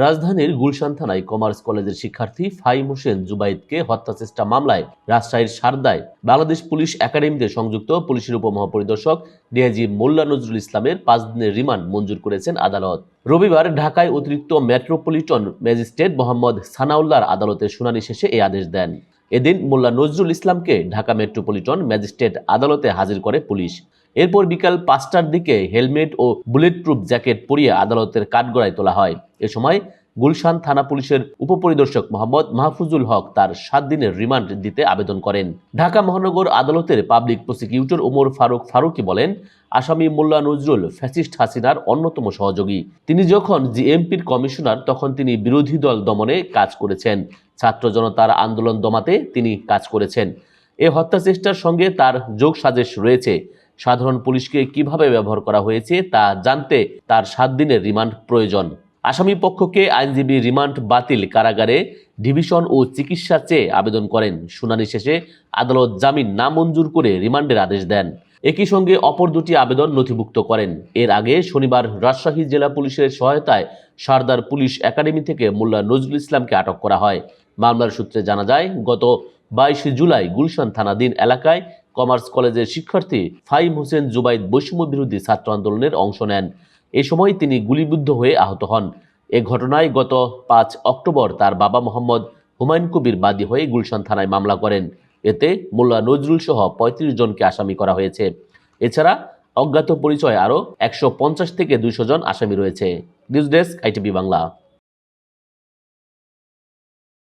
রাজধানীর গুলশান থানায় কমার্স কলেজের শিক্ষার্থী ফাহিম হোসেন জুবাইদকে হত্যাচেষ্টা মামলায় রাজশাহীর সারদায় বাংলাদেশ পুলিশ একাডেমিতে সংযুক্ত পুলিশের উপমহাপরিদর্শক ডিআইজি মোল্লা নজরুল ইসলামের 5 দিনের রিমান্ড মঞ্জুর করেছেন আদালত। রবিবার ঢাকায় অতিরিক্ত মেট্রোপলিটন ম্যাজিস্ট্রেট মোহাম্মদ সানাউল্লাহর আদালতের শুনানি শেষে এই আদেশ দেন। এদিন মোল্লা নজরুল ইসলামকে ঢাকা মেট্রোপলিটন ম্যাজিস্ট্রেট আদালতে হাজির করে পুলিশ। এরপর বিকাল 5টার দিকে হেলমেট ও বুলেট প্রুফ জ্যাকেট পরিয়ে আদালতের কাঠগড়ায় তোলা হয়। এ সময় গুলশান থানা পুলিশের উপপরিদর্শক মোহাম্মদ মাহফুজুল হক তার 7 দিনের রিমান্ড দিতে আবেদন করেন। ঢাকা মহানগর আদালতের পাবলিক প্রসিকিউটর ওমর ফারুকী বলেন, আসামি মোল্লা নজরুল ফ্যাসিস্ট হাসিনার অন্যতম সহযোগী। তিনি যখন জিএমপির কমিশনার তখন তিনি বিরোধী দল দমনে কাজ করেছেন, ছাত্র জনতার আন্দোলন দমাতে তিনি কাজ করেছেন। এ হত্যা চেষ্টার সঙ্গে তার যোগসাজশ রয়েছে। সাধারণ পুলিশকে কিভাবে ব্যবহার করা হয়েছে তা জানতে তার 7 দিনের রিমান্ড প্রয়োজন। আসামি পক্ষকে আইনজীবী রিমান্ড বাতিল, কারাগারে ডিভিশন ও চিকিৎসা চেয়ে আবেদন করেন। শুনানি শেষে আদালত জামিন নামঞ্জুর করে রিমান্ডের আদেশ দেন। একই সঙ্গে অপর দুটি আবেদন নথিভুক্ত করেন। এর আগে শনিবার রাজশাহী জেলা পুলিশের সহায়তায় সারদার পুলিশ একাডেমি থেকে মোল্লা নজরুল ইসলামকে আটক করা হয়। মামলার সূত্রে জানা যায়, গত 22 জুলাই গুলশান থানাধীন এলাকায় কমার্স কলেজের শিক্ষার্থী ফাহিম হোসেন জুবাইদ বৈষম্য বিরোধী ছাত্র আন্দোলনের অংশ নেন। এ সময় তিনি গুলিবিদ্ধ হয়ে আহত হন। এ ঘটনায় গত 5 অক্টোবর তার বাবা মোহাম্মদ হুমায়ুন কবির বাদী হয়ে গুলশান থানায় মামলা করেন। এতে মোল্লা নজরুল সহ 35 জনকে আসামি করা হয়েছে। এছাড়া অজ্ঞাত পরিচয় আরও 150 থেকে 200 জন আসামি রয়েছে। News desk, ITV Bangla.